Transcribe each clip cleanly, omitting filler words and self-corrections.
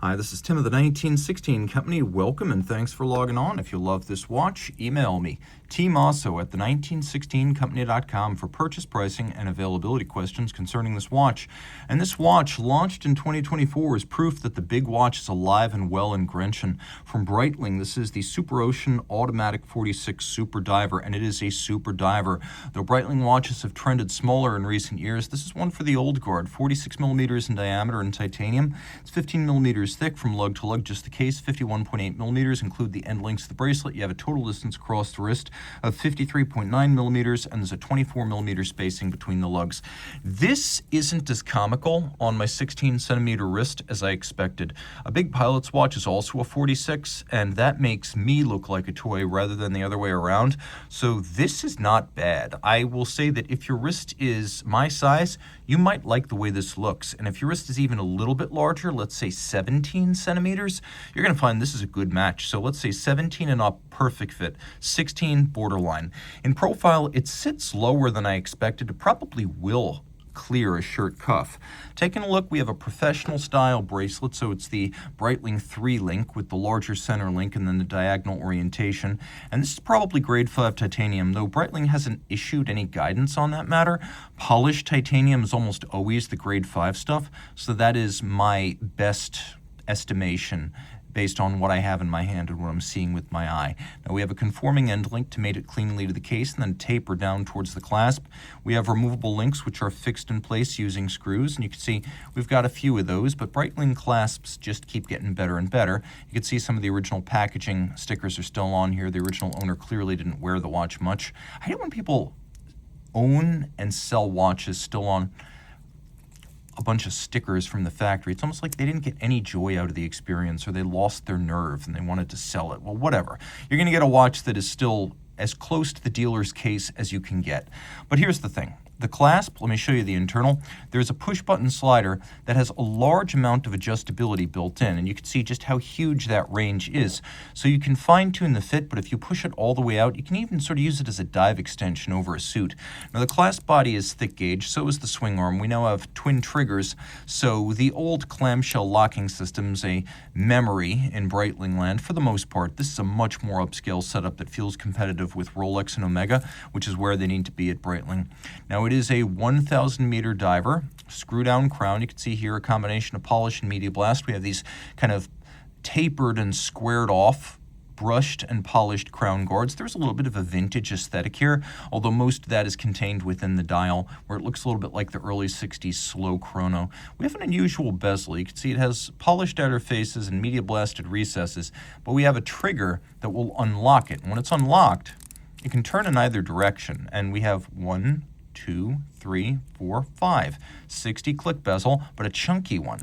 Hi, this is Tim of the 1916 Company. Welcome and thanks for logging on. If you love this watch, email me, Team Mosso at the1916company.com for purchase pricing and availability questions concerning this watch. And this watch, launched in 2024, is proof that the big watch is alive and well in Grenchen. From Breitling, this is the Superocean Automatic 46 Super Diver, and it is a super diver. Though Breitling watches have trended smaller in recent years, this is one for the old guard, 46 millimeters in diameter in titanium. It's 15 millimeters thick from lug to lug, just the case, 51.8 millimeters, include the end links of the bracelet. You have a total distance across the wrist of 53.9 millimeters, and there's a 24 millimeter spacing between the lugs. This isn't as comical on my 16 centimeter wrist as I expected. A big pilot's watch is also a 46, and that makes me look like a toy rather than the other way around. So this is not bad. I will say that if your wrist is my size, you might like the way this looks. And if your wrist is even a little bit larger, let's say 17 centimeters, you're going to find this is a good match. So let's say 17 and up, perfect fit. 16, borderline. In profile, it sits lower than I expected. It probably will clear a shirt cuff. Taking a look, we have a professional style bracelet, so it's the Breitling 3 link with the larger center link and then the diagonal orientation. And this is probably grade 5 titanium, though Breitling hasn't issued any guidance on that matter. Polished titanium is almost always the grade 5 stuff, so that is my best estimation based on what I have in my hand and what I'm seeing with my eye. Now we have a conforming end link to mate it cleanly to the case and then taper down towards the clasp. We have removable links which are fixed in place using screws, and you can see we've got a few of those, but Breitling clasps just keep getting better and better. You can see some of the original packaging stickers are still on here. The original owner clearly didn't wear the watch much. I hate when people own and sell watches still on a bunch of stickers from the factory. It's almost like they didn't get any joy out of the experience, or they lost their nerve and they wanted to sell it. Well, whatever. You're going to get a watch that is still as close to the dealer's case as you can get. But here's the thing. The clasp, let me show you the internal. There's a push-button slider that has a large amount of adjustability built in, and you can see just how huge that range is. So you can fine-tune the fit, but if you push it all the way out, you can even sort of use it as a dive extension over a suit. Now, the clasp body is thick gauge, so is the swing arm. We now have twin triggers, so the old clamshell locking system's a memory in Breitling land for the most part. This is a much more upscale setup that feels competitive with Rolex and Omega, which is where they need to be at Breitling. Now, it is a 1,000 meter diver, screw down crown. You can see here a combination of polish and media blast. We have these kind of tapered and squared off, brushed and polished crown guards. There's a little bit of a vintage aesthetic here, although most of that is contained within the dial, where it looks a little bit like the early 60s slow chrono. We have an unusual bezel. You can see it has polished outer faces and media blasted recesses, but we have a trigger that will unlock it. And when it's unlocked, it can turn in either direction, and we have 1, 2, 3, 4, 5. 60 click bezel, but a chunky one.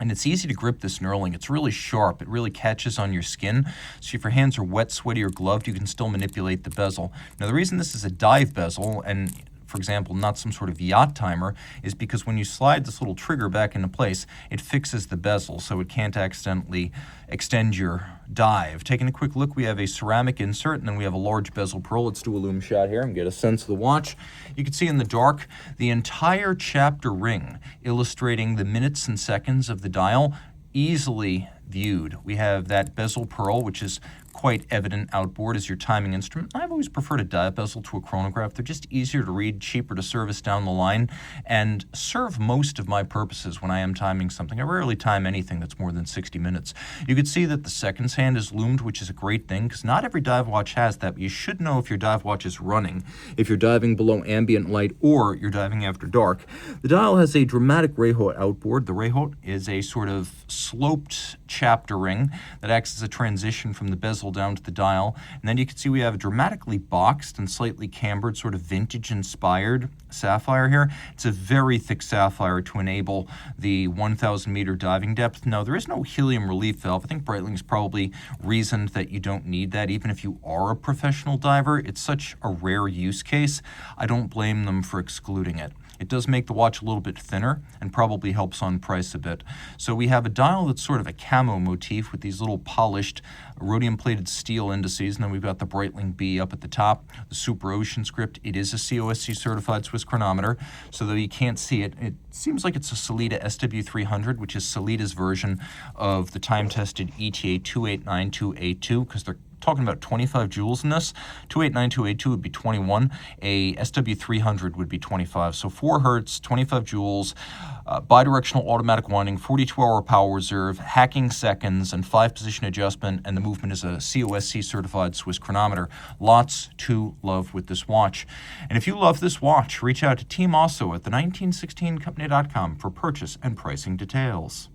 And it's easy to grip this knurling. It's really sharp. It really catches on your skin. So if your hands are wet, sweaty, or gloved, you can still manipulate the bezel. Now, the reason this is a dive bezel, and for example, not some sort of yacht timer, is because when you slide this little trigger back into place, it fixes the bezel so it can't accidentally extend your dive. Taking a quick look, we have a ceramic insert, and then we have a large bezel pearl. Let's do a lume shot here and get a sense of the watch. You can see in the dark the entire chapter ring illustrating the minutes and seconds of the dial, easily viewed. We have that bezel pearl, which is quite evident outboard as your timing instrument. I've always preferred a dive bezel to a chronograph. They're just easier to read, cheaper to service down the line, and serve most of my purposes when I am timing something. I rarely time anything that's more than 60 minutes. You can see that the seconds hand is loomed, which is a great thing, because not every dive watch has that, but you should know if your dive watch is running, if you're diving below ambient light or you're diving after dark. The dial has a dramatic Rehaut outboard. The Rehaut is a sort of sloped chapter ring that acts as a transition from the bezel down to the dial. And then you can see we have a dramatically boxed and slightly cambered, sort of vintage-inspired sapphire here. It's a very thick sapphire to enable the 1,000 meter diving depth. Now, there is no helium relief valve. I think Breitling's probably reasoned that you don't need that, even if you are a professional diver. It's such a rare use case. I don't blame them for excluding it. It does make the watch a little bit thinner and probably helps on price a bit. So we have a dial that's sort of a camo motif with these little polished rhodium-plated steel indices, and then we've got the Breitling B up at the top, the Superocean script. It is a COSC certified Swiss chronometer, so though you can't see it, it seems like it's a Sellita SW300, which is Sellita's version of the time-tested ETA 289282, because they're talking about 25 joules in this. 289282 would be 21. A SW300 would be 25. So 4 hertz, 25 joules, bidirectional automatic winding, 42-hour power reserve, hacking seconds, and 5-position adjustment, and the movement is a COSC certified Swiss chronometer. Lots to love with this watch. And if you love this watch, reach out to Team Mosso at the 1916company.com for purchase and pricing details.